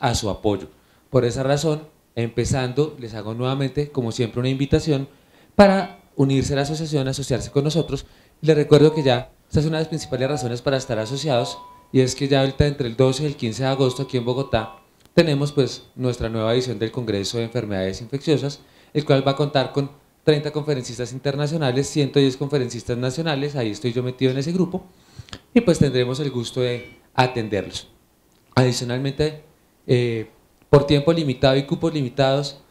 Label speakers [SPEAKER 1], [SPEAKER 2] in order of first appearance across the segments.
[SPEAKER 1] a su apoyo. Por esa razón, empezando, les hago nuevamente, como siempre, una invitación para unirse a la asociación, asociarse con nosotros. Les recuerdo que ya, esta es una de las principales razones para estar asociados, y es que ya ahorita entre el 12 y el 15 de agosto aquí en Bogotá tenemos pues nuestra nueva edición del Congreso de Enfermedades Infecciosas, el cual va a contar con 30 conferencistas internacionales, 110 conferencistas nacionales, ahí estoy yo metido en ese grupo, y pues tendremos el gusto de atenderlos. Adicionalmente, por tiempo limitado y cupos limitados,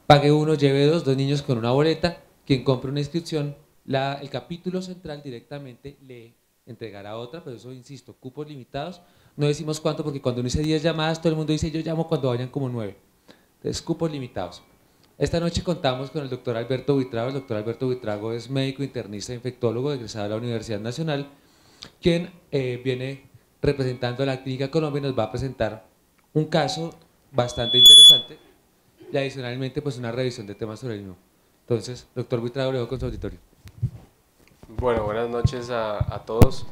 [SPEAKER 1] pague uno, lleve dos niños con una boleta. Quien compre una inscripción, el capítulo central directamente le entregará otra, pero eso insisto, cupos limitados. No decimos cuánto porque cuando uno dice 10 llamadas, todo el mundo dice yo llamo cuando vayan como 9. Entonces, cupos limitados. Esta noche contamos con el doctor Alberto Buitrago. El doctor Alberto Buitrago es médico internista e infectólogo egresado de la Universidad Nacional, quien viene representando a la Clínica Colombia y nos va a presentar un caso bastante interesante y adicionalmente pues una revisión de temas sobre el mismo. Entonces, doctor Buitrago, le dejo con su auditorio.
[SPEAKER 2] Bueno, buenas noches a todos.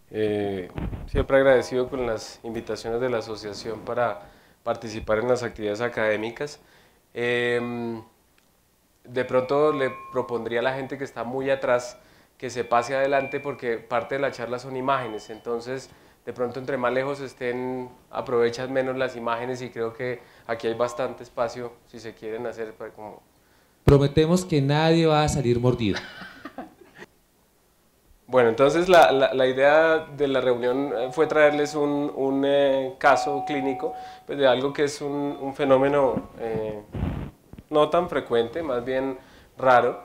[SPEAKER 2] Siempre agradecido con las invitaciones de la asociación para participar en las actividades académicas. De pronto le propondría a la gente que está muy atrás que se pase adelante porque parte de la charla son imágenes, entonces de pronto entre más lejos estén aprovechan menos las imágenes y creo que aquí hay bastante espacio si se quieren hacer como...
[SPEAKER 1] Prometemos que nadie va a salir mordido.
[SPEAKER 2] Bueno, entonces la idea de la reunión fue traerles un caso clínico pues de algo que es un fenómeno no tan frecuente, más bien raro,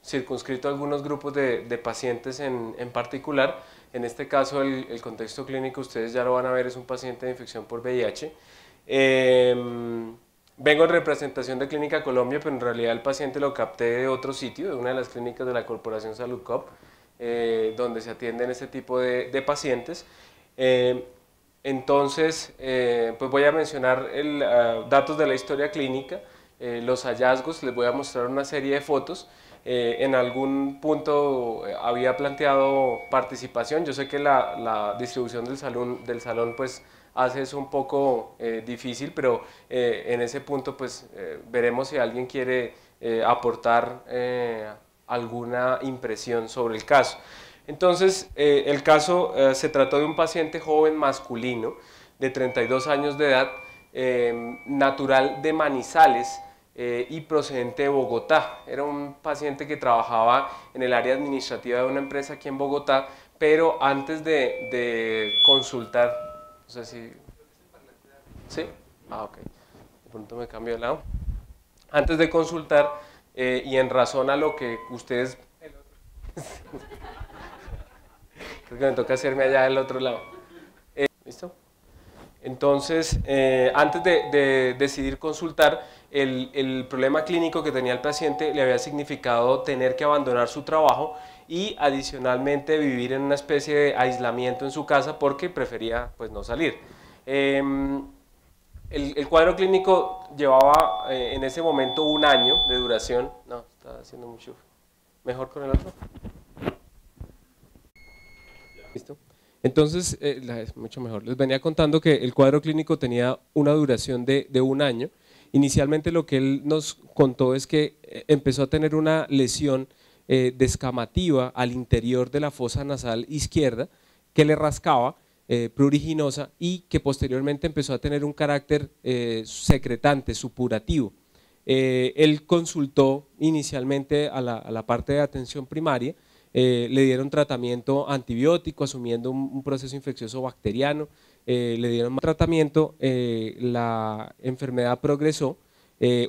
[SPEAKER 2] circunscrito a algunos grupos de pacientes en particular. En este caso el contexto clínico, ustedes ya lo van a ver, es un paciente de infección por VIH. Vengo en representación de Clínica Colombia, pero en realidad el paciente lo capté de otro sitio, de una de las clínicas de la Corporación Salud Cop, donde se atienden este tipo de pacientes. Entonces, pues voy a mencionar datos de la historia clínica, los hallazgos, les voy a mostrar una serie de fotos. En algún punto había planteado participación, yo sé que la distribución del salón pues hace eso un poco difícil, pero en ese punto pues veremos si alguien quiere aportar alguna impresión sobre el caso. Entonces, el caso se trató de un paciente joven masculino de 32 años de edad, natural de Manizales y procedente de Bogotá. Era un paciente que trabajaba en el área administrativa de una empresa aquí en Bogotá, pero antes de consultar, no sé si... ¿Sí? Ah, ok. De pronto me cambio de lado. Antes de consultar y en razón a lo que ustedes... Creo que me toca hacerme allá del otro lado. ¿Listo? Entonces, antes de decidir consultar, el problema clínico que tenía el paciente le había significado tener que abandonar su trabajo y adicionalmente vivir en una especie de aislamiento en su casa porque prefería pues no salir. El cuadro clínico llevaba en ese momento un año de duración. No, está haciendo mucho. ¿Mejor con el otro? ¿Listo? Entonces, es mucho mejor. Les venía contando que el cuadro clínico tenía una duración de un año. Inicialmente lo que él nos contó es que empezó a tener una lesión descamativa al interior de la fosa nasal izquierda que le rascaba, pruriginosa, y que posteriormente empezó a tener un carácter secretante, supurativo. Él consultó inicialmente a la parte de atención primaria. Le dieron tratamiento antibiótico asumiendo un proceso infeccioso bacteriano, le dieron más tratamiento, la enfermedad progresó,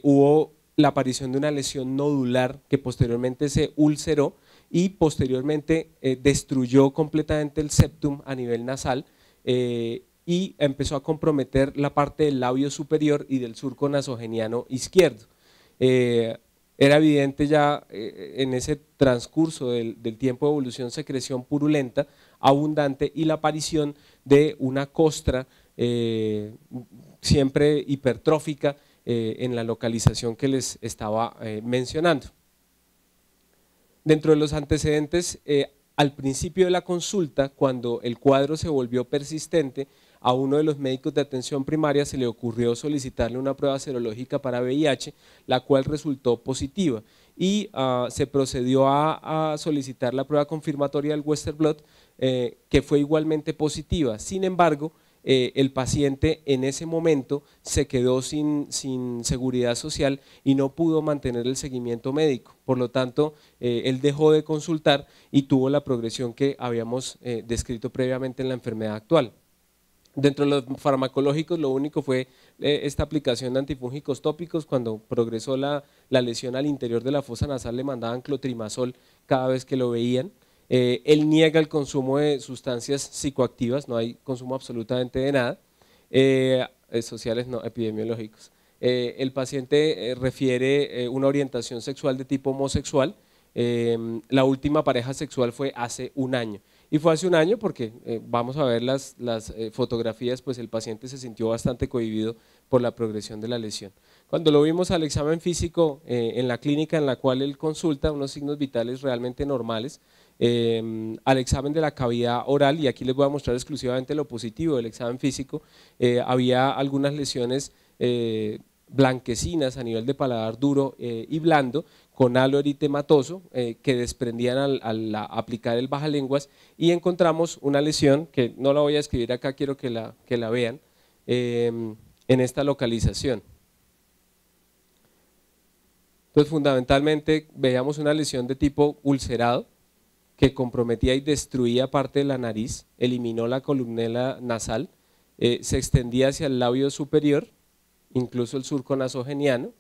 [SPEAKER 2] hubo la aparición de una lesión nodular que posteriormente se ulceró y posteriormente destruyó completamente el septum a nivel nasal y empezó a comprometer la parte del labio superior y del surco nasogeniano izquierdo. Era evidente ya en ese transcurso del tiempo de evolución secreción purulenta, abundante y la aparición de una costra siempre hipertrófica en la localización que les estaba mencionando. Dentro de los antecedentes, al principio de la consulta, cuando el cuadro se volvió persistente, a uno de los médicos de atención primaria se le ocurrió solicitarle una prueba serológica para VIH, la cual resultó positiva y se procedió a solicitar la prueba confirmatoria del Western Blot, que fue igualmente positiva. Sin embargo, el paciente en ese momento se quedó sin seguridad social y no pudo mantener el seguimiento médico. Por lo tanto, él dejó de consultar y tuvo la progresión que habíamos descrito previamente en la enfermedad actual. Dentro de los farmacológicos, lo único fue esta aplicación de antifúngicos tópicos. Cuando progresó la lesión al interior de la fosa nasal, le mandaban clotrimazol cada vez que lo veían. Él niega el consumo de sustancias psicoactivas, no hay consumo absolutamente de nada, sociales no, epidemiológicos. El paciente refiere una orientación sexual de tipo homosexual. La última pareja sexual fue hace un año. Y fue hace un año porque vamos a ver las fotografías, pues el paciente se sintió bastante cohibido por la progresión de la lesión. Cuando lo vimos al examen físico en la clínica en la cual él consulta, unos signos vitales realmente normales, al examen de la cavidad oral, y aquí les voy a mostrar exclusivamente lo positivo del examen físico, había algunas lesiones blanquecinas a nivel de paladar duro y blando, con halo eritematoso que desprendían al aplicar el bajalenguas, y encontramos una lesión que no la voy a escribir acá, quiero que la vean, en esta localización. Entonces fundamentalmente veíamos una lesión de tipo ulcerado que comprometía y destruía parte de la nariz, eliminó la columela nasal, se extendía hacia el labio superior, incluso el surco nasogeniano,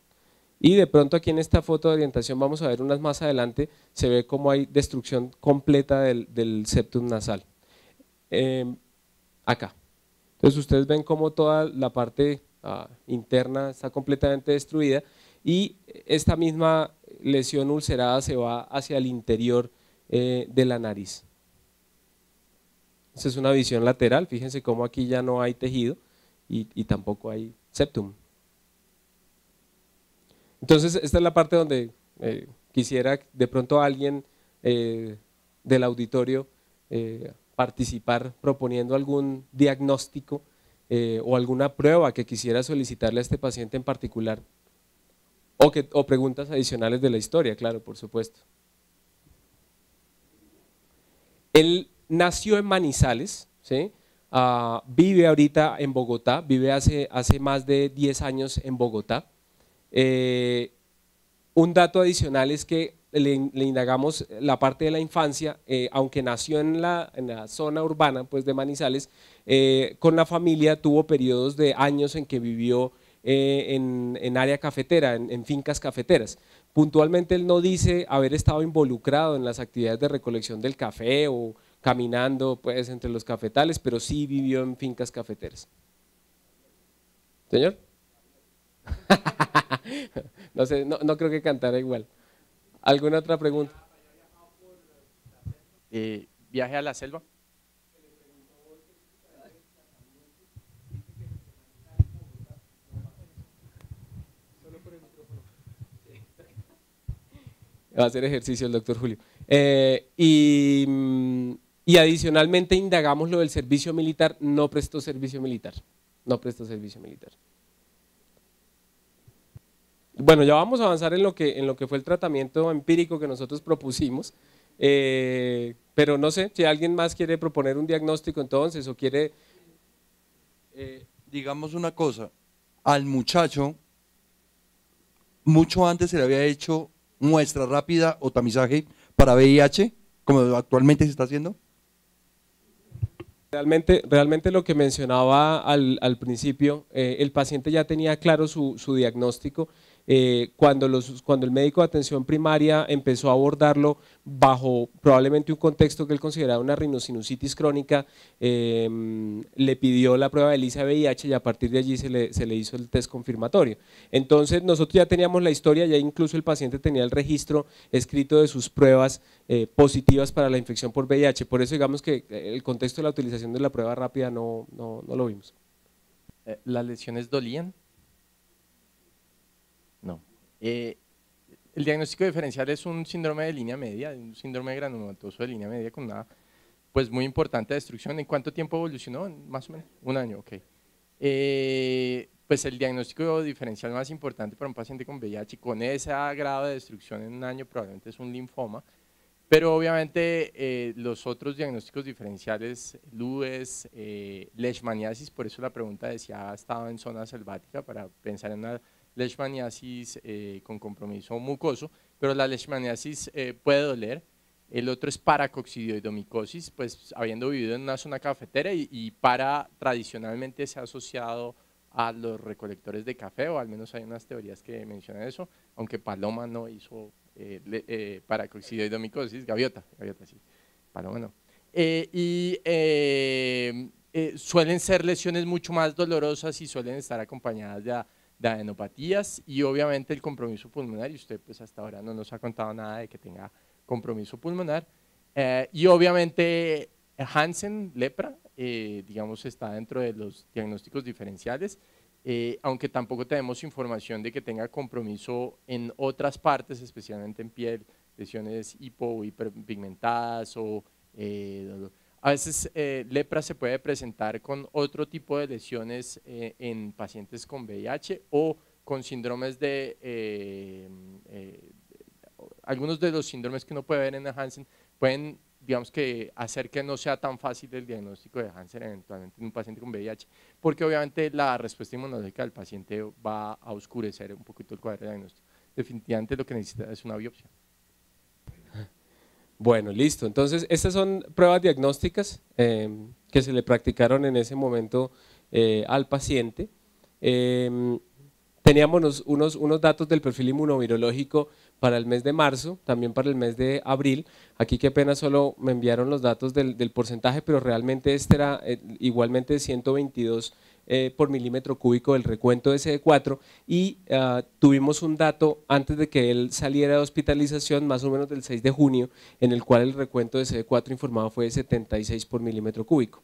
[SPEAKER 2] y de pronto aquí en esta foto de orientación, vamos a ver unas más adelante, se ve cómo hay destrucción completa del septum nasal. Acá. Entonces ustedes ven cómo toda la parte interna está completamente destruida y esta misma lesión ulcerada se va hacia el interior de la nariz. Esa es una visión lateral, fíjense cómo aquí ya no hay tejido y tampoco hay septum. Entonces esta es la parte donde quisiera de pronto alguien del auditorio participar proponiendo algún diagnóstico o alguna prueba que quisiera solicitarle a este paciente en particular o preguntas adicionales de la historia, claro, por supuesto. Él nació en Manizales, ¿sí? Vive ahorita en Bogotá, vive hace más de 10 años en Bogotá. Un dato adicional es que le indagamos la parte de la infancia, aunque nació en la zona urbana pues, de Manizales, con la familia tuvo periodos de años en que vivió en área cafetera, en fincas cafeteras. Puntualmente él no dice haber estado involucrado en las actividades de recolección del café o caminando pues, entre los cafetales, pero sí vivió en fincas cafeteras. ¿Señor? No sé, no creo que cantara igual. ¿Alguna otra pregunta?
[SPEAKER 3] Viaje a la selva.
[SPEAKER 2] Va a hacer ejercicio el doctor Julio. Y adicionalmente indagamos lo del servicio militar, no prestó servicio militar. No prestó servicio militar. Bueno, ya vamos a avanzar en lo que fue el tratamiento empírico que nosotros propusimos, pero no sé si alguien más quiere proponer un diagnóstico entonces o quiere…
[SPEAKER 4] Digamos una cosa, al muchacho mucho antes se le había hecho muestra rápida o tamizaje para VIH, como actualmente se está haciendo.
[SPEAKER 2] Realmente lo que mencionaba al principio, el paciente ya tenía claro su diagnóstico. Cuando el médico de atención primaria empezó a abordarlo bajo probablemente un contexto que él consideraba una rinosinusitis crónica, le pidió la prueba de ELISA VIH y a partir de allí se le hizo el test confirmatorio. Entonces nosotros ya teníamos la historia, ya incluso el paciente tenía el registro escrito de sus pruebas positivas para la infección por VIH, por eso digamos que el contexto de la utilización de la prueba rápida no lo vimos.
[SPEAKER 3] ¿Las lesiones dolían? No. El diagnóstico diferencial es un síndrome de línea media, un síndrome granulomatoso de línea media con una pues muy importante destrucción. ¿En cuánto tiempo evolucionó? Más o menos, un año, ok. Pues el diagnóstico diferencial más importante para un paciente con VIH con ese grado de destrucción en un año probablemente es un linfoma, pero obviamente los otros diagnósticos diferenciales, LUES, leishmaniasis, por eso la pregunta decía, ¿ha estado en zona selvática? Para pensar en una leishmaniasis con compromiso mucoso, pero la leishmaniasis puede doler. El otro es paracoccidioidomicosis, pues habiendo vivido en una zona cafetera y para tradicionalmente se ha asociado a los recolectores de café, o al menos hay unas teorías que mencionan eso, aunque Paloma no hizo paracoccidioidomicosis, gaviota sí, Paloma no. Suelen ser lesiones mucho más dolorosas y suelen estar acompañadas de adenopatías y obviamente el compromiso pulmonar, y usted pues hasta ahora no nos ha contado nada de que tenga compromiso pulmonar, y obviamente Hansen, lepra, digamos está dentro de los diagnósticos diferenciales, aunque tampoco tenemos información de que tenga compromiso en otras partes, especialmente en piel, lesiones hipo o hiperpigmentadas o a veces lepra se puede presentar con otro tipo de lesiones en pacientes con VIH o con síndromes de algunos de los síndromes que uno puede ver en Hansen pueden, digamos que hacer que no sea tan fácil el diagnóstico de Hansen eventualmente en un paciente con VIH, porque obviamente la respuesta inmunológica del paciente va a oscurecer un poquito el cuadro de diagnóstico. Definitivamente lo que necesita es una biopsia.
[SPEAKER 2] Bueno, listo. Entonces, estas son pruebas diagnósticas que se le practicaron en ese momento al paciente. Teníamos unos datos del perfil inmunovirológico para el mes de marzo, también para el mes de abril. Aquí qué pena, solo me enviaron los datos del porcentaje, pero realmente este era igualmente 122 por milímetro cúbico del recuento de CD4 y tuvimos un dato antes de que él saliera de hospitalización, más o menos del 6 de junio, en el cual el recuento de CD4 informado fue de 76 por milímetro cúbico.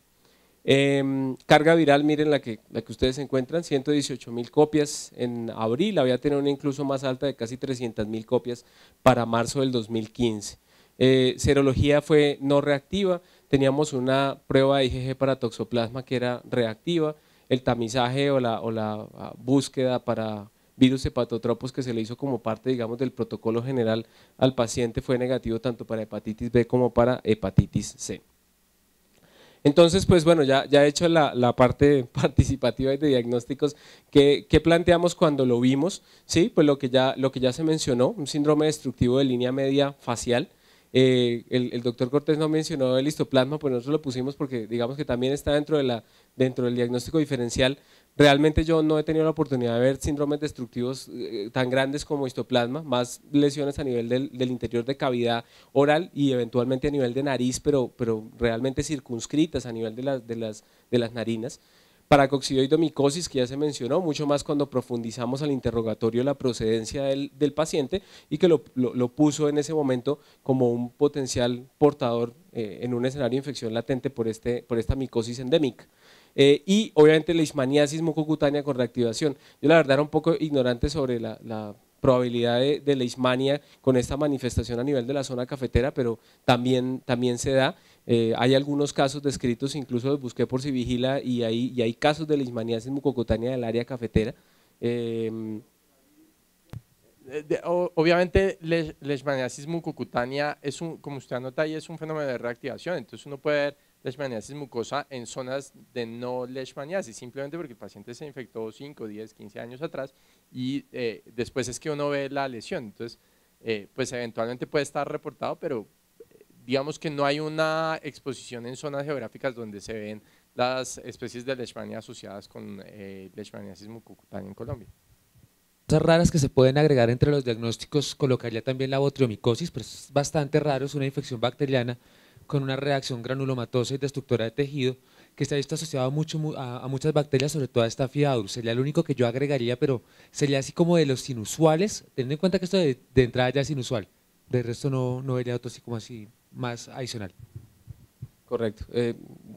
[SPEAKER 2] Carga viral, miren la que ustedes encuentran, 118.000 copias en abril, había tenido una incluso más alta de casi 300.000 copias para marzo del 2015. Serología fue no reactiva, teníamos una prueba de IgG para toxoplasma que era reactiva, el tamizaje o la búsqueda para virus hepatotropos que se le hizo como parte, digamos, del protocolo general al paciente fue negativo tanto para hepatitis B como para hepatitis C. Entonces, pues bueno, ya he hecho la parte participativa y de diagnósticos que planteamos cuando lo vimos, ¿sí? Pues lo que ya se mencionó, un síndrome destructivo de línea media facial. El doctor Cortés no mencionó el histoplasma, pues nosotros lo pusimos porque digamos que también está dentro del diagnóstico diferencial. Realmente yo no he tenido la oportunidad de ver síndromes destructivos tan grandes como histoplasma, más lesiones a nivel del interior de cavidad oral y eventualmente a nivel de nariz, pero realmente circunscritas a nivel de las narinas. Paracoccidioidomicosis, que ya se mencionó, mucho más cuando profundizamos al interrogatorio la procedencia del paciente y que lo puso en ese momento como un potencial portador en un escenario de infección latente por esta micosis endémica. Y obviamente leishmaniasis mucocutánea con reactivación. Yo la verdad era un poco ignorante sobre la probabilidad de leishmania con esta manifestación a nivel de la zona cafetera, pero también se da. Hay algunos casos descritos, incluso los busqué por si vigila, y hay casos de leishmaniasis mucocutánea del área cafetera.
[SPEAKER 3] Obviamente leishmaniasis mucocutánea es como usted anota ahí, es un fenómeno de reactivación, entonces uno puede ver leishmaniasis mucosa en zonas de no leishmaniasis, simplemente porque el paciente se infectó 5, 10, 15 años atrás y después es que uno ve la lesión, entonces pues eventualmente puede estar reportado, pero digamos que no hay una exposición en zonas geográficas donde se ven las especies de leishmania asociadas con leishmaniasis mucocutánea en Colombia.
[SPEAKER 1] Cosas raras que se pueden agregar entre los diagnósticos, colocaría también la botriomicosis, pero es bastante raro, es una infección bacteriana con una reacción granulomatosa y destructora de tejido que se ha visto asociado a muchas bacterias, sobre todo a Staphylococcus aureus. Sería el único que yo agregaría, pero sería así como de los inusuales, teniendo en cuenta que esto de entrada ya es inusual. De resto no vería otro así como así más adicional.
[SPEAKER 2] Correcto.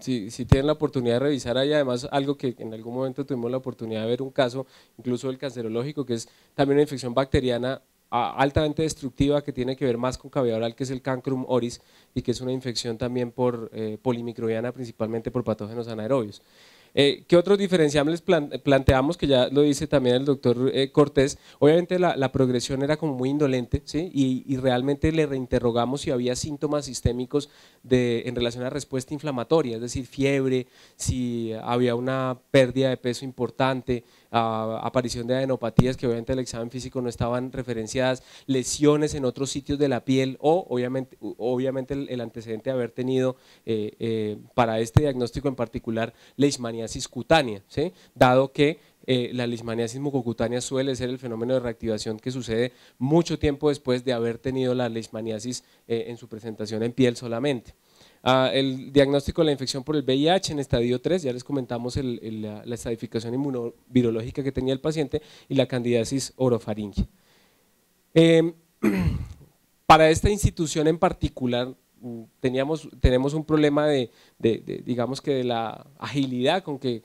[SPEAKER 2] Si tienen la oportunidad de revisar, hay además algo que en algún momento tuvimos la oportunidad de ver un caso, incluso el cancerológico, que es también una infección bacteriana altamente destructiva que tiene que ver más con cavidad oral, que es el Cancrum oris, y que es una infección también por polimicrobiana, principalmente por patógenos anaerobios. ¿Qué otros diferenciables planteamos? Que ya lo dice también el doctor Cortés. Obviamente la progresión era como muy indolente, ¿sí? y realmente le reinterrogamos si había síntomas sistémicos en relación a respuesta inflamatoria, es decir, fiebre, si había una pérdida de peso importante, aparición de adenopatías que obviamente el examen físico no estaban referenciadas, lesiones en otros sitios de la piel o obviamente el antecedente de haber tenido para este diagnóstico en particular leishmaniasis cutánea, ¿sí? Dado que la leishmaniasis mucocutánea suele ser el fenómeno de reactivación que sucede mucho tiempo después de haber tenido la leishmaniasis en su presentación en piel solamente. El diagnóstico de la infección por el VIH en estadio 3, ya les comentamos la estadificación inmunovirológica que tenía el paciente y la candidiasis orofaringe. Para esta institución en particular tenemos un problema digamos que de la agilidad con que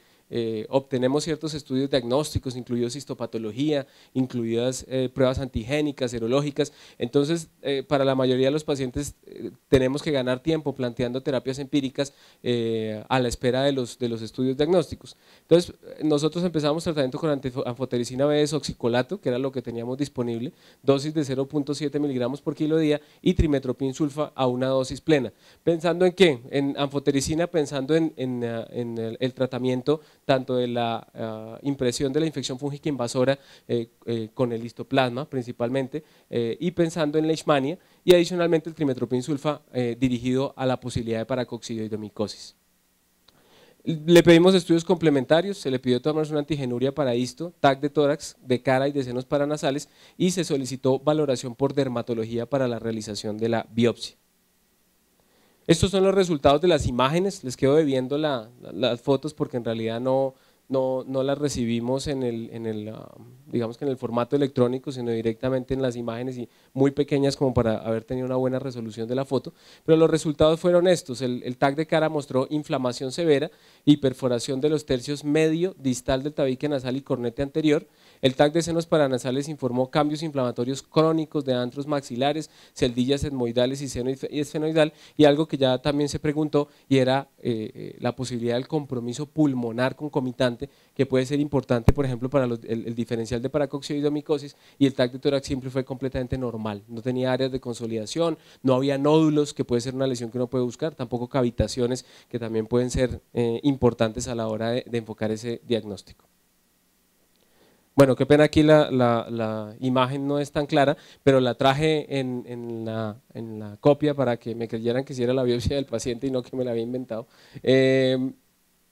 [SPEAKER 2] obtenemos ciertos estudios diagnósticos, incluidos histopatología, incluidas pruebas antigénicas, serológicas. Entonces, para la mayoría de los pacientes tenemos que ganar tiempo planteando terapias empíricas a la espera de los estudios diagnósticos. Entonces, nosotros empezamos tratamiento con anfotericina B desoxicolato, que era lo que teníamos disponible, dosis de 0.7 miligramos por kilo día y trimetoprim sulfa a una dosis plena. ¿Pensando en qué? En anfotericina, pensando en el tratamiento tanto de la impresión de la infección fúngica invasora con el histoplasma principalmente y pensando en leishmania y adicionalmente el trimetoprim sulfa dirigido a la posibilidad de paracoccidioidomicosis. Le pedimos estudios complementarios, se le pidió tomarse una antigenuria para histo, TAC de tórax, de cara y de senos paranasales y se solicitó valoración por dermatología para la realización de la biopsia. Estos son los resultados de las imágenes, les quedo debiendo las fotos porque en realidad no las recibimos digamos que en el formato electrónico, sino directamente en las imágenes y muy pequeñas como para haber tenido una buena resolución de la foto, pero los resultados fueron estos. El TAC de cara mostró inflamación severa y perforación de los tercios medio, distal del tabique nasal y cornete anterior. El TAC de senos paranasales informó cambios inflamatorios crónicos de antros maxilares, celdillas etmoidales y seno esfenoidal, y algo que ya también se preguntó y era la posibilidad del compromiso pulmonar concomitante, que puede ser importante, por ejemplo, para el diferencial de paracoccidioidomicosis, y el TAC de tórax simple fue completamente normal, no tenía áreas de consolidación, no había nódulos, que puede ser una lesión que uno puede buscar, tampoco cavitaciones, que también pueden ser importantes a la hora de enfocar ese diagnóstico. Bueno, qué pena aquí la imagen no es tan clara, pero la traje en la copia para que me creyeran que sí era la biopsia del paciente y no que me la había inventado.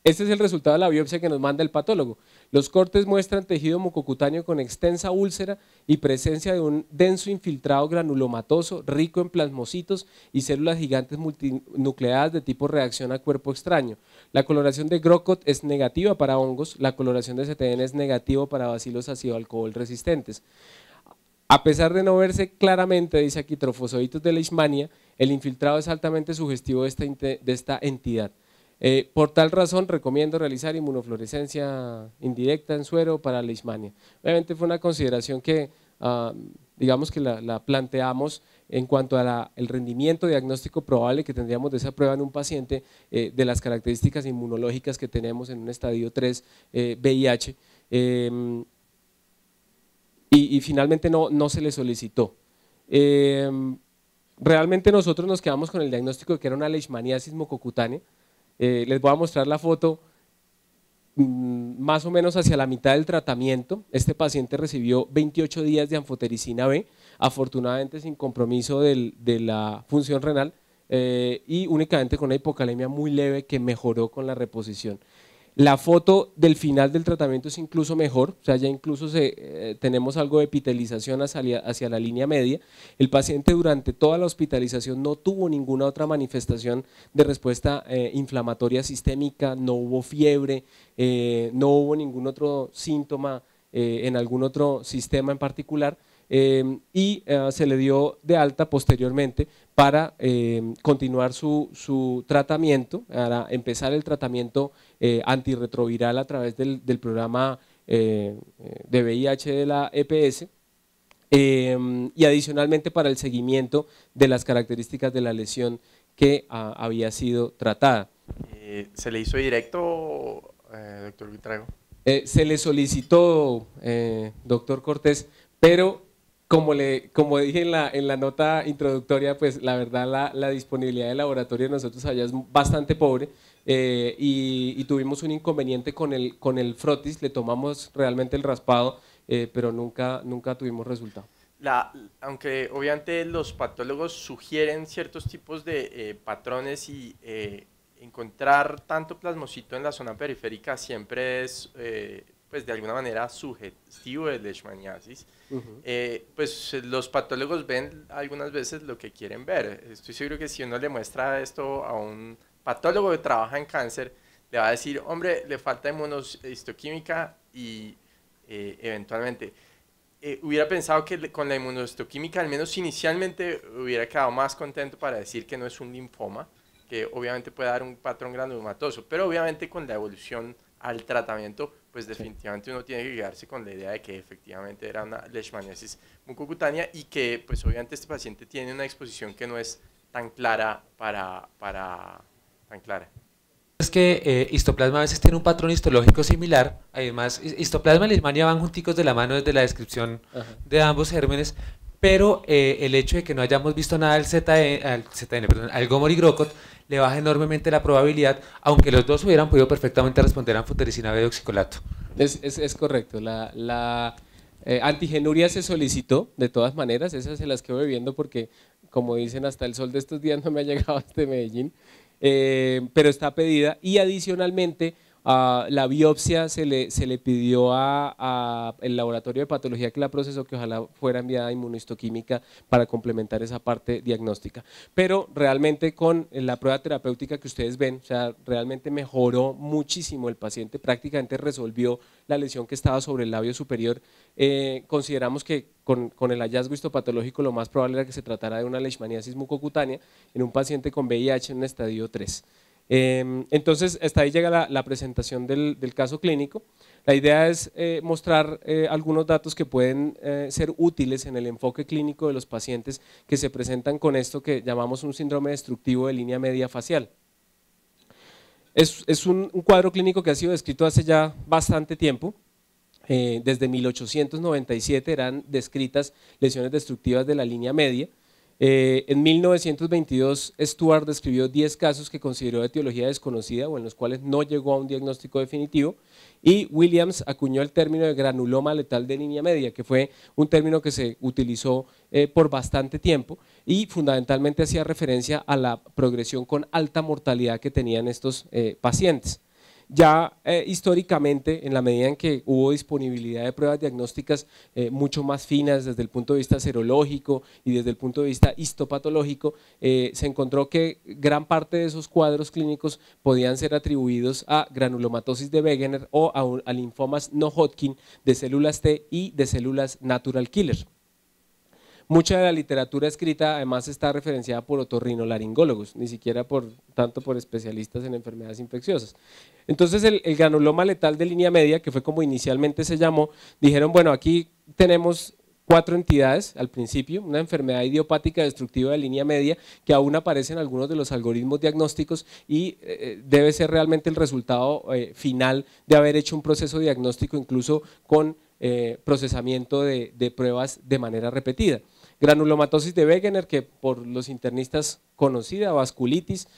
[SPEAKER 2] Este es el resultado de la biopsia que nos manda el patólogo. Los cortes muestran tejido mucocutáneo con extensa úlcera y presencia de un denso infiltrado granulomatoso rico en plasmocitos y células gigantes multinucleadas de tipo reacción a cuerpo extraño. La coloración de Grocott es negativa para hongos, la coloración de CTN es negativo para bacilos ácido alcohol resistentes. A pesar de no verse claramente, dice aquí, trofosoditos de leishmania, el infiltrado es altamente sugestivo de esta entidad. Por tal razón recomiendo realizar inmunofluorescencia indirecta en suero para leishmania. Obviamente fue una consideración que digamos que la planteamos en cuanto a el rendimiento diagnóstico probable que tendríamos de esa prueba en un paciente, de las características inmunológicas que tenemos en un estadio 3 VIH, y finalmente no se le solicitó. Realmente nosotros nos quedamos con el diagnóstico de que era una leishmaniasis mucocutánea. Les voy a mostrar la foto más o menos hacia la mitad del tratamiento. Este paciente recibió 28 días de anfotericina B, afortunadamente sin compromiso de la función renal y únicamente con una hipocalemia muy leve que mejoró con la reposición. La foto del final del tratamiento es incluso mejor, o sea, ya incluso tenemos algo de epitelización hacia la línea media. El paciente durante toda la hospitalización no tuvo ninguna otra manifestación de respuesta inflamatoria sistémica, no hubo fiebre, no hubo ningún otro síntoma en algún otro sistema en particular. Y se le dio de alta posteriormente para continuar su tratamiento, para empezar el tratamiento antirretroviral a través del programa de VIH de la EPS, y adicionalmente para el seguimiento de las características de la lesión que había sido tratada.
[SPEAKER 3] ¿Se le hizo directo, doctor Buitrago?
[SPEAKER 2] Se le solicitó, doctor Cortés, pero como dije en la nota introductoria, pues la verdad la disponibilidad del laboratorio de nosotros allá es bastante pobre, y tuvimos un inconveniente con el frotis, le tomamos realmente el raspado, pero nunca tuvimos resultado.
[SPEAKER 3] Aunque obviamente los patólogos sugieren ciertos tipos de patrones y encontrar tanto plasmocito en la zona periférica siempre es pues de alguna manera sugestivo de leishmaniasis. Pues los patólogos ven algunas veces lo que quieren ver. Estoy seguro que si uno le muestra esto a un patólogo que trabaja en cáncer, le va a decir, hombre, le falta inmunohistoquímica y eventualmente hubiera pensado que con la inmunohistoquímica, al menos inicialmente, hubiera quedado más contento para decir que no es un linfoma, que obviamente puede dar un patrón granulomatoso, pero obviamente con la evolución al tratamiento, pues definitivamente uno tiene que quedarse con la idea de que efectivamente era una leishmaniasis mucocutánea y que pues obviamente este paciente tiene una exposición que no es tan clara tan clara.
[SPEAKER 1] Es que histoplasma a veces tiene un patrón histológico similar, además histoplasma y leishmania van junticos de la mano desde la descripción de ambos gérmenes, pero el hecho de que no hayamos visto nada al Gomor y Grocott le baja enormemente la probabilidad, aunque los dos hubieran podido perfectamente responder a anfotericina B de oxicolato.
[SPEAKER 2] Es correcto, la antigenuria se solicitó de todas maneras, esas se las quedo bebiendo porque como dicen hasta el sol de estos días no me ha llegado hasta Medellín. Pero está pedida y adicionalmente la biopsia se le pidió el laboratorio de patología que la procesó que ojalá fuera enviada a inmunohistoquímica para complementar esa parte diagnóstica, pero realmente con la prueba terapéutica que ustedes ven, o sea, realmente mejoró muchísimo el paciente, prácticamente resolvió la lesión que estaba sobre el labio superior. Consideramos que con el hallazgo histopatológico lo más probable era que se tratara de una leishmaniasis mucocutánea en un paciente con VIH en un estadio 3. Entonces, hasta ahí llega la presentación del caso clínico. La idea es mostrar algunos datos que pueden ser útiles en el enfoque clínico de los pacientes que se presentan con esto que llamamos un síndrome destructivo de línea media facial. Es un cuadro clínico que ha sido descrito hace ya bastante tiempo. Desde 1897 eran descritas lesiones destructivas de la línea media. En 1922 Stuart describió 10 casos que consideró de etiología desconocida o en los cuales no llegó a un diagnóstico definitivo, y Williams acuñó el término de granuloma letal de línea media, que fue un término que se utilizó por bastante tiempo y fundamentalmente hacía referencia a la progresión con alta mortalidad que tenían estos pacientes. Ya históricamente, en la medida en que hubo disponibilidad de pruebas diagnósticas mucho más finas desde el punto de vista serológico y desde el punto de vista histopatológico, se encontró que gran parte de esos cuadros clínicos podían ser atribuidos a granulomatosis de Wegener o a linfomas no Hodgkin de células T y de células natural killer. Mucha de la literatura escrita además está referenciada por otorrinolaringólogos, ni siquiera tanto por especialistas en enfermedades infecciosas. Entonces el granuloma letal de línea media, que fue como inicialmente se llamó, dijeron, bueno, aquí tenemos 4 entidades al principio, una enfermedad idiopática destructiva de línea media que aún aparece en algunos de los algoritmos diagnósticos y debe ser realmente el resultado final de haber hecho un proceso diagnóstico incluso con procesamiento de pruebas de manera repetida. Granulomatosis de Wegener, que por los internistas conocida, vasculitis,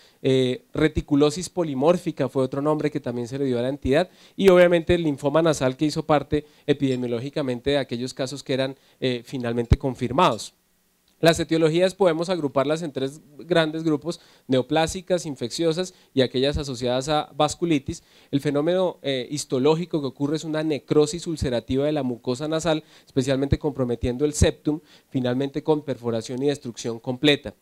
[SPEAKER 2] reticulosis polimórfica fue otro nombre que también se le dio a la entidad, y obviamente el linfoma nasal, que hizo parte epidemiológicamente de aquellos casos que eran finalmente confirmados. Las etiologías podemos agruparlas en 3 grandes grupos: neoplásicas, infecciosas y aquellas asociadas a vasculitis. El fenómeno histológico que ocurre es una necrosis ulcerativa de la mucosa nasal, especialmente comprometiendo el septum, finalmente con perforación y destrucción completa.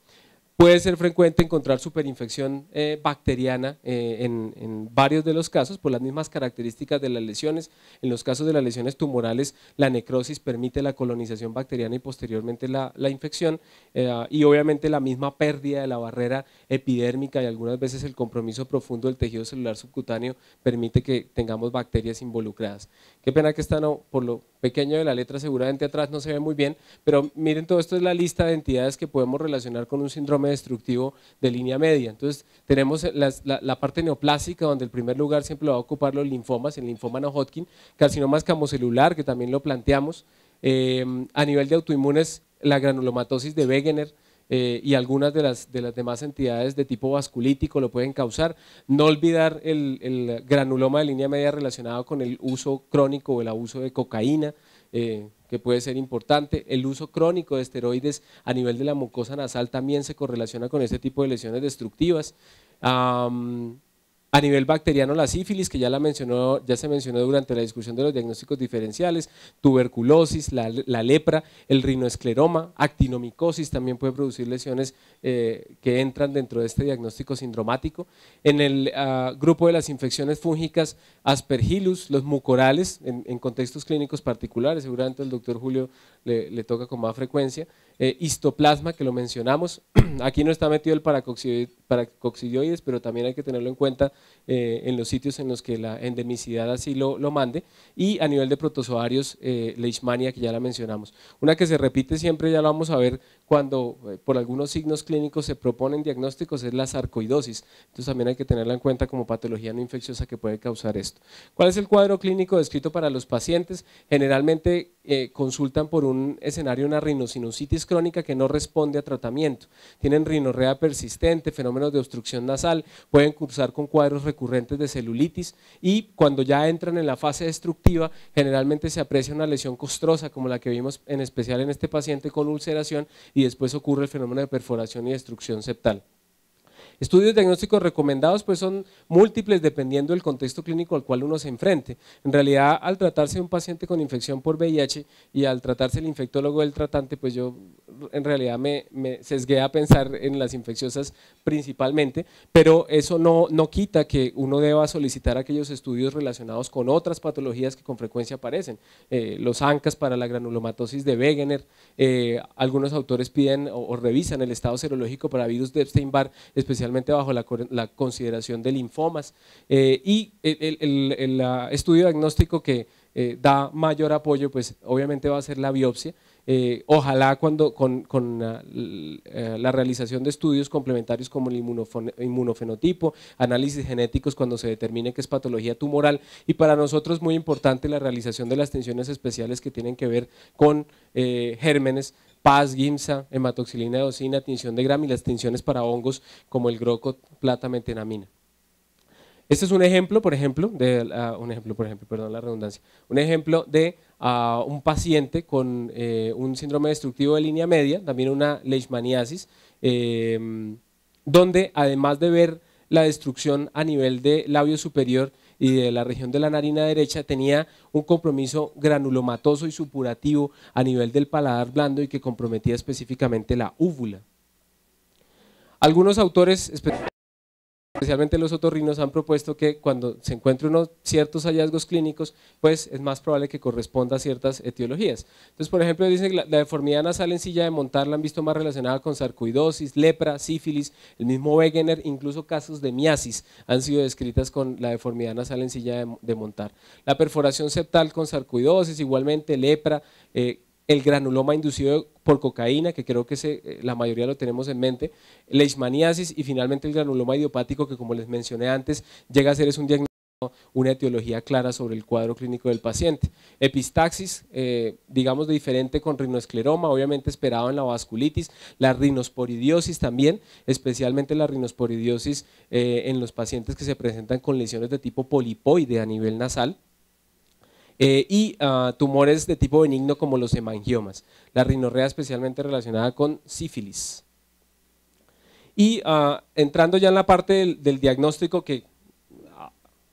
[SPEAKER 2] Puede ser frecuente encontrar superinfección bacteriana en varios de los casos por las mismas características de las lesiones. En los casos de las lesiones tumorales, la necrosis permite la colonización bacteriana y posteriormente la infección, y obviamente la misma pérdida de la barrera epidérmica y algunas veces el compromiso profundo del tejido celular subcutáneo permite que tengamos bacterias involucradas. Qué pena que está por lo pequeño de la letra, seguramente atrás no se ve muy bien, pero miren, todo esto es la lista de entidades que podemos relacionar con un síndrome destructivo de línea media. Entonces tenemos la parte neoplásica, donde el primer lugar siempre lo va a ocupar los linfomas, el linfoma no Hodgkin, carcinoma escamocelular, que también lo planteamos, a nivel de autoinmunes, la granulomatosis de Wegener, y algunas de las demás entidades de tipo vasculítico lo pueden causar. No olvidar el granuloma de línea media relacionado con el uso crónico o el abuso de cocaína, que puede ser importante. El uso crónico de esteroides a nivel de la mucosa nasal también se correlaciona con este tipo de lesiones destructivas. A nivel bacteriano, la sífilis, que ya se mencionó durante la discusión de los diagnósticos diferenciales, tuberculosis, la lepra, el rinoescleroma, actinomicosis también puede producir lesiones que entran dentro de este diagnóstico sindromático. En el grupo de las infecciones fúngicas, aspergillus, los mucorales, en contextos clínicos particulares, seguramente el doctor Julio le toca con más frecuencia. Histoplasma, que lo mencionamos, aquí no está metido el paracoccidioides, pero también hay que tenerlo en cuenta en los sitios en los que la endemicidad así lo mande, y a nivel de protozoarios, leishmania, que ya la mencionamos. Una que se repite siempre, ya lo vamos a ver cuando por algunos signos clínicos se proponen diagnósticos, es la sarcoidosis. Entonces también hay que tenerla en cuenta como patología no infecciosa que puede causar esto. ¿Cuál es el cuadro clínico descrito para los pacientes? Generalmente consultan por un escenario, una rinosinusitis crónica que no responde a tratamiento. Tienen rinorrea persistente, fenómenos de obstrucción nasal, pueden cursar con cuadros recurrentes de celulitis, y cuando ya entran en la fase destructiva, generalmente se aprecia una lesión costrosa como la que vimos en especial en este paciente con ulceración, y después ocurre el fenómeno de perforación y destrucción septal. Estudios diagnósticos recomendados pues son múltiples dependiendo del contexto clínico al cual uno se enfrente. En realidad, al tratarse de un paciente con infección por VIH y al tratarse el infectólogo del tratante, pues yo en realidad me sesgué a pensar en las infecciosas principalmente, pero eso no quita que uno deba solicitar aquellos estudios relacionados con otras patologías que con frecuencia aparecen. Los ANCAS para la granulomatosis de Wegener, algunos autores piden o revisan el estado serológico para virus de Epstein-Barr, especialmente bajo la consideración de linfomas, y el estudio diagnóstico que da mayor apoyo pues obviamente va a ser la biopsia. Ojalá con la realización de estudios complementarios como el inmunofenotipo, análisis genéticos cuando se determine que es patología tumoral, y para nosotros muy importante la realización de las tinciones especiales que tienen que ver con gérmenes, PAS, GIMSA, hematoxilina eosina, tinción de Gram y las tinciones para hongos como el GROCO, plata, metenamina. Este es un ejemplo, perdón la redundancia, un ejemplo de un paciente con un síndrome destructivo de línea media, también una leishmaniasis, donde además de ver la destrucción a nivel de labio superior y de la región de la narina derecha, tenía un compromiso granulomatoso y supurativo a nivel del paladar blando y que comprometía específicamente la úvula. Algunos autores, especialmente los otorrinos, han propuesto que cuando se encuentren ciertos hallazgos clínicos, pues es más probable que corresponda a ciertas etiologías. Entonces, por ejemplo, dicen que la deformidad nasal en silla de montar la han visto más relacionada con sarcoidosis, lepra, sífilis, el mismo Wegener, incluso casos de miasis han sido descritas con la deformidad nasal en silla de montar. La perforación septal con sarcoidosis, igualmente lepra, el granuloma inducido por cocaína, que creo que la mayoría lo tenemos en mente, leishmaniasis, y finalmente el granuloma idiopático, que como les mencioné antes, llega a ser un diagnóstico, una etiología clara sobre el cuadro clínico del paciente. Epistaxis, digamos diferente con rinoescleroma, obviamente esperado en la vasculitis, la rinosporidiosis también, especialmente la rinosporidiosis en los pacientes que se presentan con lesiones de tipo polipoide a nivel nasal, y tumores de tipo benigno como los hemangiomas, la rinorrea especialmente relacionada con sífilis. Y entrando ya en la parte del diagnóstico que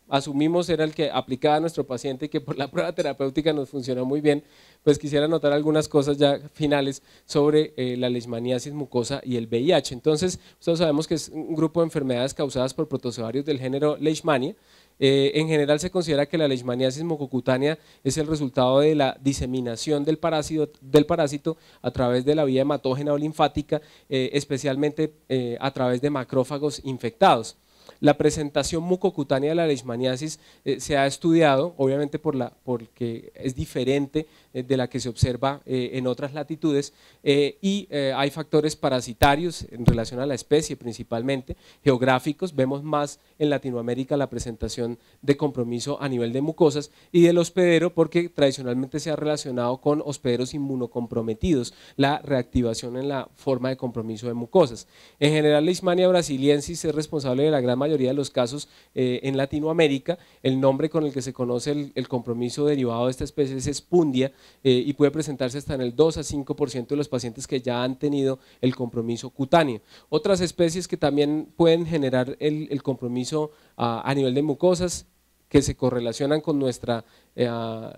[SPEAKER 2] asumimos era el que aplicaba a nuestro paciente y que por la prueba terapéutica nos funcionó muy bien, pues quisiera anotar algunas cosas ya finales sobre la leishmaniasis mucosa y el VIH. Entonces, nosotros sabemos que es un grupo de enfermedades causadas por protozoarios del género Leishmania. En general se considera que la leishmaniasis mucocutánea es el resultado de la diseminación del parásito a través de la vía hematógena o linfática, especialmente a través de macrófagos infectados. La presentación mucocutánea de la leishmaniasis se ha estudiado, obviamente porque es diferente de la que se observa en otras latitudes, y hay factores parasitarios en relación a la especie principalmente, geográficos. Vemos más en Latinoamérica la presentación de compromiso a nivel de mucosas, y del hospedero porque tradicionalmente se ha relacionado con hospederos inmunocomprometidos, la reactivación en la forma de compromiso de mucosas. En general, Leishmania brasiliensis es responsable de la gran mayoría de los casos en Latinoamérica. El nombre con el que se conoce el compromiso derivado de esta especie es Spundia, y puede presentarse hasta en el 2 a 5% de los pacientes que ya han tenido el compromiso cutáneo. Otras especies que también pueden generar el compromiso a nivel de mucosas, que se correlacionan con nuestra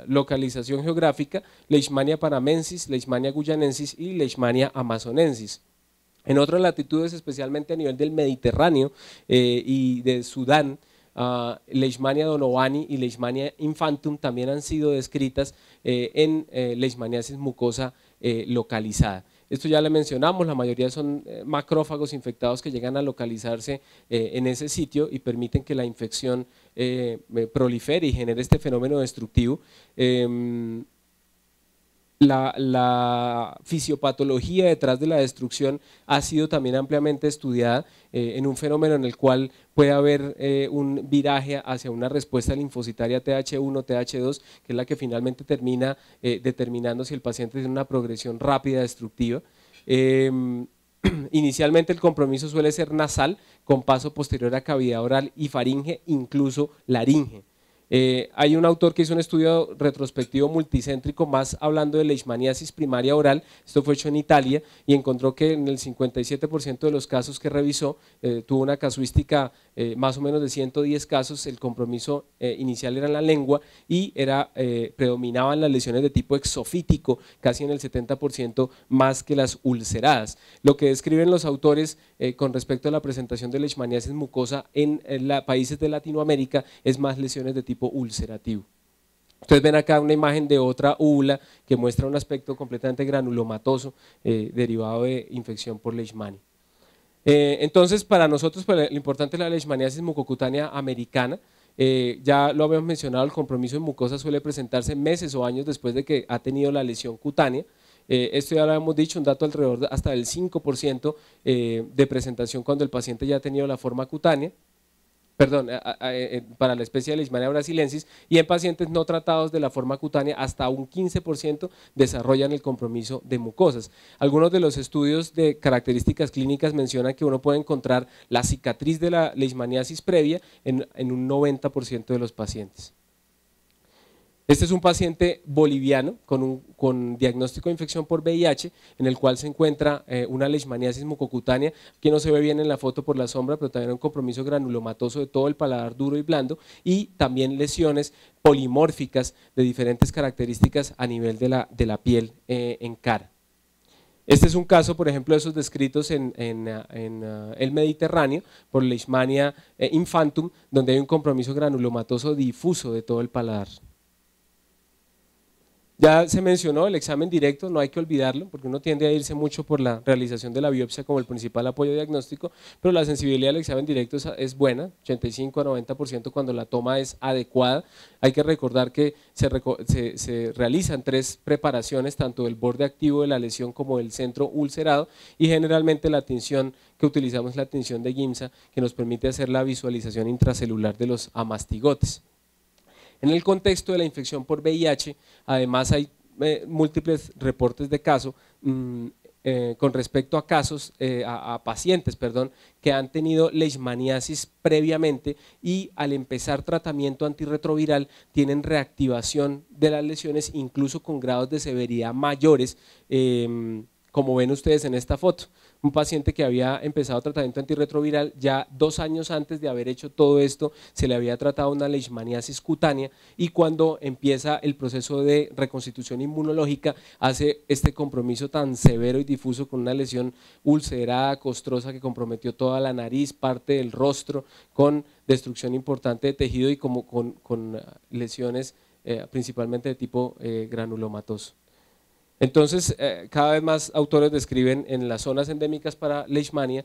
[SPEAKER 2] localización geográfica: Leishmania panamensis, Leishmania guyanensis y Leishmania amazonensis. En otras latitudes, especialmente a nivel del Mediterráneo y de Sudán, Leishmania donovani y Leishmania infantum también han sido descritas en leishmaniasis mucosa localizada. Esto ya le mencionamos, la mayoría son macrófagos infectados que llegan a localizarse en ese sitio y permiten que la infección prolifere y genere este fenómeno destructivo. La fisiopatología detrás de la destrucción ha sido también ampliamente estudiada en un fenómeno en el cual puede haber un viraje hacia una respuesta linfocitaria TH1, TH2, que es la que finalmente termina determinando si el paciente tiene una progresión rápida destructiva. Inicialmente el compromiso suele ser nasal, con paso posterior a cavidad oral y faringe, incluso laringe. Hay un autor que hizo un estudio retrospectivo multicéntrico más hablando de leishmaniasis primaria oral. Esto fue hecho en Italia y encontró que en el 57% de los casos que revisó, tuvo una casuística más o menos de 110 casos. El compromiso inicial era en la lengua y predominaban las lesiones de tipo exofítico, casi en el 70% más que las ulceradas. Lo que describen los autores con respecto a la presentación de leishmaniasis mucosa en países de Latinoamérica es más lesiones de tipo ulcerativo. Ustedes ven acá una imagen de otra úvula que muestra un aspecto completamente granulomatoso derivado de infección por leishmania. Entonces, para nosotros pues, lo importante es la leishmaniasis mucocutánea americana. Ya lo habíamos mencionado, el compromiso en mucosa suele presentarse meses o años después de que ha tenido la lesión cutánea. Esto ya lo habíamos dicho, un dato alrededor hasta del 5% de presentación cuando el paciente ya ha tenido la forma cutánea. Perdón, para la especie de Leishmania brasiliensis, y en pacientes no tratados de la forma cutánea hasta un 15% desarrollan el compromiso de mucosas. Algunos de los estudios de características clínicas mencionan que uno puede encontrar la cicatriz de la leishmaniasis previa en un 90% de los pacientes. Este es un paciente boliviano con diagnóstico de infección por VIH, en el cual se encuentra una leishmaniasis mucocutánea, que no se ve bien en la foto por la sombra, pero también un compromiso granulomatoso de todo el paladar duro y blando, y también lesiones polimórficas de diferentes características a nivel de la piel en cara. Este es un caso, por ejemplo, de esos descritos en el Mediterráneo por Leishmania infantum, donde hay un compromiso granulomatoso difuso de todo el paladar. Ya se mencionó el examen directo, no hay que olvidarlo, porque uno tiende a irse mucho por la realización de la biopsia como el principal apoyo diagnóstico, pero la sensibilidad del examen directo es buena, 85 a 90% cuando la toma es adecuada. Hay que recordar que se realizan 3 preparaciones, tanto del borde activo de la lesión como del centro ulcerado, y generalmente la tinción que utilizamos es la tinción de Giemsa, que nos permite hacer la visualización intracelular de los amastigotes. En el contexto de la infección por VIH, además hay múltiples reportes de caso con respecto a casos, a pacientes, perdón, que han tenido leishmaniasis previamente y al empezar tratamiento antirretroviral tienen reactivación de las lesiones, incluso con grados de severidad mayores, como ven ustedes en esta foto. Un paciente que había empezado tratamiento antirretroviral, ya 2 años antes de haber hecho todo esto se le había tratado una leishmaniasis cutánea, y cuando empieza el proceso de reconstitución inmunológica hace este compromiso tan severo y difuso con una lesión ulcerada, costrosa, que comprometió toda la nariz, parte del rostro, con destrucción importante de tejido y como con lesiones principalmente de tipo granulomatoso. Entonces, cada vez más autores describen en las zonas endémicas para Leishmania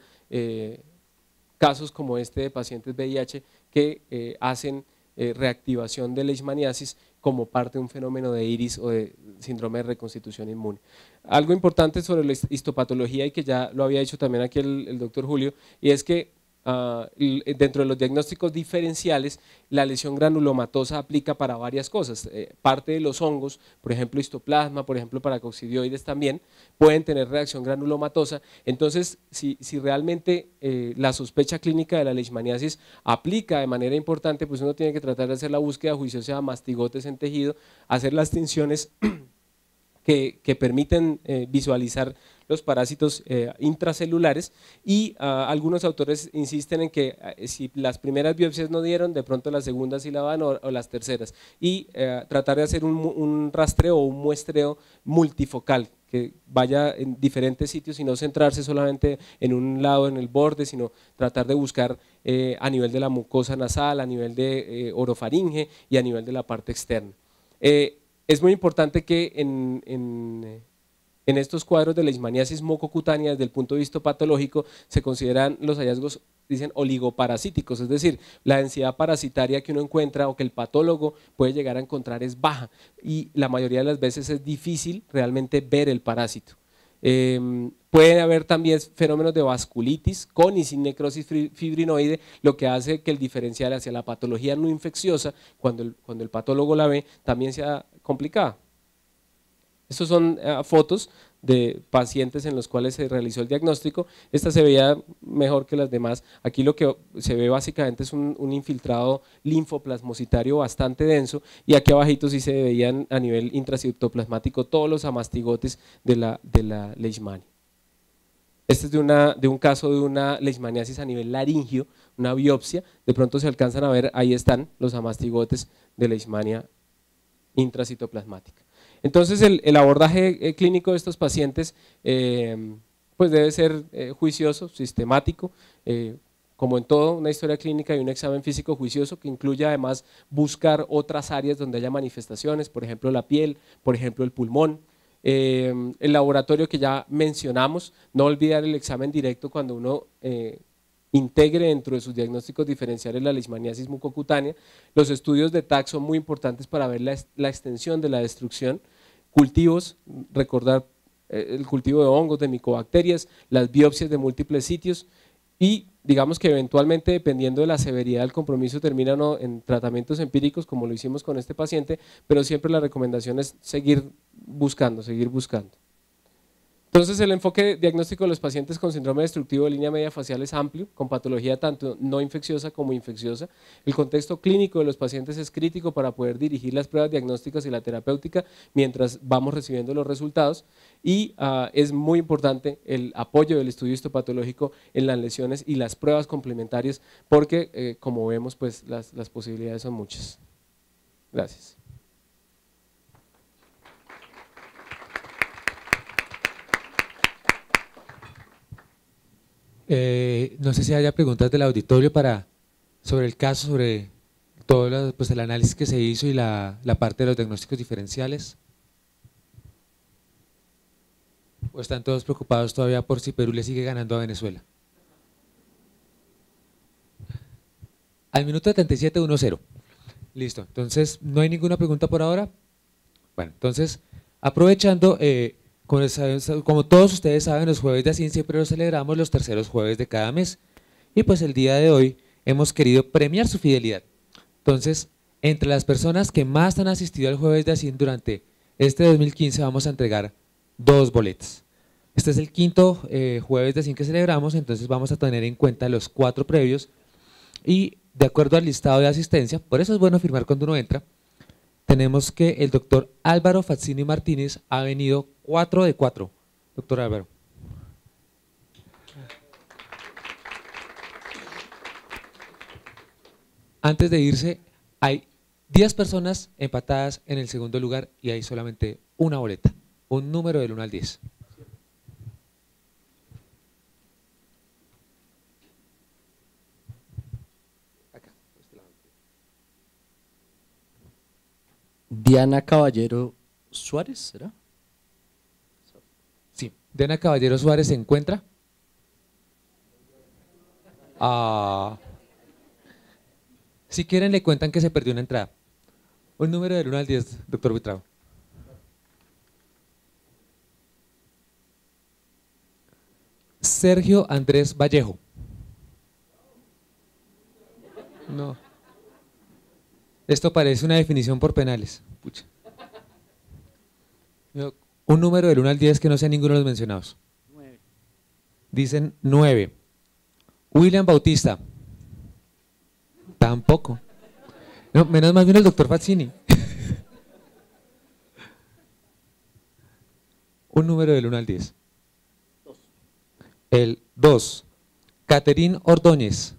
[SPEAKER 2] casos como este de pacientes VIH que hacen reactivación de leishmaniasis como parte de un fenómeno de iris o de síndrome de reconstitución inmune. Algo importante sobre la histopatología, y que ya lo había dicho también aquí el doctor Julio, y es que dentro de los diagnósticos diferenciales, la lesión granulomatosa aplica para varias cosas. Parte de los hongos, por ejemplo histoplasma, por ejemplo paracoccidioides también, pueden tener reacción granulomatosa. Entonces, si realmente la sospecha clínica de la leishmaniasis aplica de manera importante, pues uno tiene que tratar de hacer la búsqueda juiciosa de mastigotes en tejido, hacer las tinciones que permiten visualizar los parásitos intracelulares, y algunos autores insisten en que si las primeras biopsias no dieron, de pronto las segundas sí la van, o las terceras, y tratar de hacer un rastreo o un muestreo multifocal que vaya en diferentes sitios y no centrarse solamente en un lado, en el borde, sino tratar de buscar a nivel de la mucosa nasal, a nivel de orofaringe y a nivel de la parte externa. Es muy importante que en estos cuadros de leishmaniasis mucocutánea, desde el punto de vista patológico, se consideran los hallazgos, dicen, oligoparasíticos, es decir, la densidad parasitaria que uno encuentra o que el patólogo puede llegar a encontrar es baja, y la mayoría de las veces es difícil realmente ver el parásito. Puede haber también fenómenos de vasculitis con y sin necrosis fibrinoide, lo que hace que el diferencial hacia la patología no infecciosa, cuando el patólogo la ve, también sea complicada. Estos son fotos de pacientes en los cuales se realizó el diagnóstico. Esta se veía mejor que las demás. Aquí lo que se ve básicamente es un infiltrado linfoplasmocitario bastante denso, y aquí abajito sí se veían a nivel intracitoplasmático todos los amastigotes de la leishmania. Este es de un caso de una leishmaniasis a nivel laringio, una biopsia. De pronto se alcanzan a ver, ahí están los amastigotes de leishmania intracitoplasmática. Entonces el abordaje clínico de estos pacientes pues debe ser juicioso, sistemático, como en todo, una historia clínica y un examen físico juicioso, que incluya además buscar otras áreas donde haya manifestaciones, por ejemplo la piel, por ejemplo el pulmón. El laboratorio que ya mencionamos, no olvidar el examen directo cuando uno integre dentro de sus diagnósticos diferenciales la leishmaniasis mucocutánea. Los estudios de TAC son muy importantes para ver la extensión de la destrucción. Cultivos, recordar el cultivo de hongos, de micobacterias, las biopsias de múltiples sitios, y digamos que eventualmente, dependiendo de la severidad del compromiso, terminan en tratamientos empíricos, como lo hicimos con este paciente, pero siempre la recomendación es seguir buscando. Entonces el enfoque diagnóstico de los pacientes con síndrome destructivo de línea media facial es amplio, con patología tanto no infecciosa como infecciosa. El contexto clínico de los pacientes es crítico para poder dirigir las pruebas diagnósticas y la terapéutica mientras vamos recibiendo los resultados, y es muy importante el apoyo del estudio histopatológico en las lesiones y las pruebas complementarias, porque como vemos, pues las posibilidades son muchas. Gracias.
[SPEAKER 1] No sé si haya preguntas del auditorio sobre el caso, sobre todo pues el análisis que se hizo y la parte de los diagnósticos diferenciales. ¿O están todos preocupados todavía por si Perú le sigue ganando a Venezuela? Al minuto 77, 1-0. Listo, entonces no hay ninguna pregunta por ahora. Bueno, entonces aprovechando… como todos ustedes saben, los jueves de ASIN siempre los celebramos los terceros jueves de cada mes, y pues el día de hoy hemos querido premiar su fidelidad. Entonces, entre las personas que más han asistido al jueves de ASIN durante este 2015, vamos a entregar 2 boletas. Este es el quinto jueves de ASIN que celebramos, entonces vamos a tener en cuenta los 4 previos, y de acuerdo al listado de asistencia, por eso es bueno firmar cuando uno entra. Tenemos que el doctor Álvaro Fazzini Martínez ha venido 4 de 4. Doctor Álvaro. Antes de irse, hay 10 personas empatadas en el segundo lugar y hay solamente una boleta, un número del 1 al 10.
[SPEAKER 5] Diana Caballero Suárez, ¿será?
[SPEAKER 1] Sí, Diana Caballero Suárez se encuentra. Ah. Si quieren, le cuentan que se perdió una entrada. Un número del 1 al 10, doctor Buitrago. Sergio Andrés Vallejo. No. Esto parece una definición por penales. Pucha. No, un número del 1 al 10 que no sea ninguno de los mencionados.
[SPEAKER 5] 9.
[SPEAKER 1] Dicen 9. William Bautista. Tampoco. No, menos mal vino el doctor Fazzini. Un número del 1 al 10.
[SPEAKER 5] 2.
[SPEAKER 1] El 2. Caterín Ordóñez.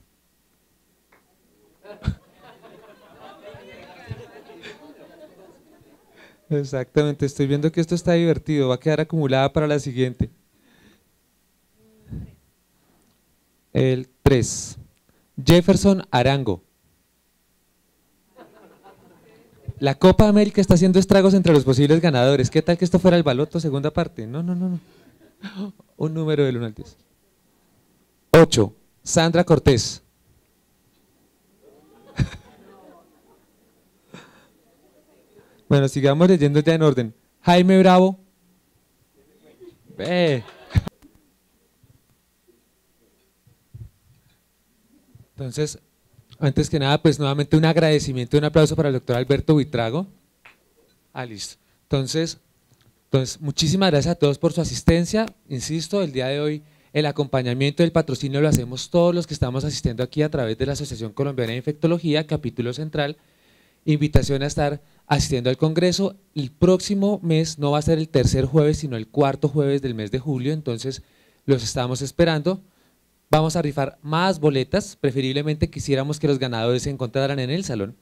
[SPEAKER 1] Exactamente, estoy viendo que esto está divertido, va a quedar acumulada para la siguiente. El 3. Jefferson Arango. La Copa América está haciendo estragos entre los posibles ganadores. ¿Qué tal que esto fuera el baloto, segunda parte? No, no, no, no. Un número del 1 al 10. 8. Sandra Cortés. Bueno, sigamos leyendo ya en orden. Jaime Bravo. Ve. Entonces, antes que nada, pues nuevamente un agradecimiento y un aplauso para el doctor Alberto Buitrago. Ah, listo. Entonces, muchísimas gracias a todos por su asistencia. Insisto, el día de hoy el acompañamiento y el patrocinio lo hacemos todos los que estamos asistiendo aquí a través de la Asociación Colombiana de Infectología, capítulo central. Invitación a estar asistiendo al Congreso. El próximo mes no va a ser el tercer jueves, sino el cuarto jueves del mes de julio, entonces los estamos esperando. Vamos a rifar más boletas, preferiblemente quisiéramos que los ganadores se encontraran en el salón.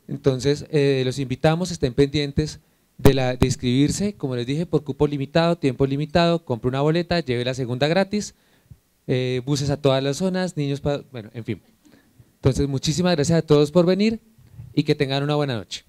[SPEAKER 1] Entonces, los invitamos, estén pendientes de inscribirse, como les dije, por cupo limitado, tiempo limitado, compre una boleta, lleve la segunda gratis, buses a todas las zonas, niños, bueno, en fin. Entonces, muchísimas gracias a todos por venir y que tengan una buena noche.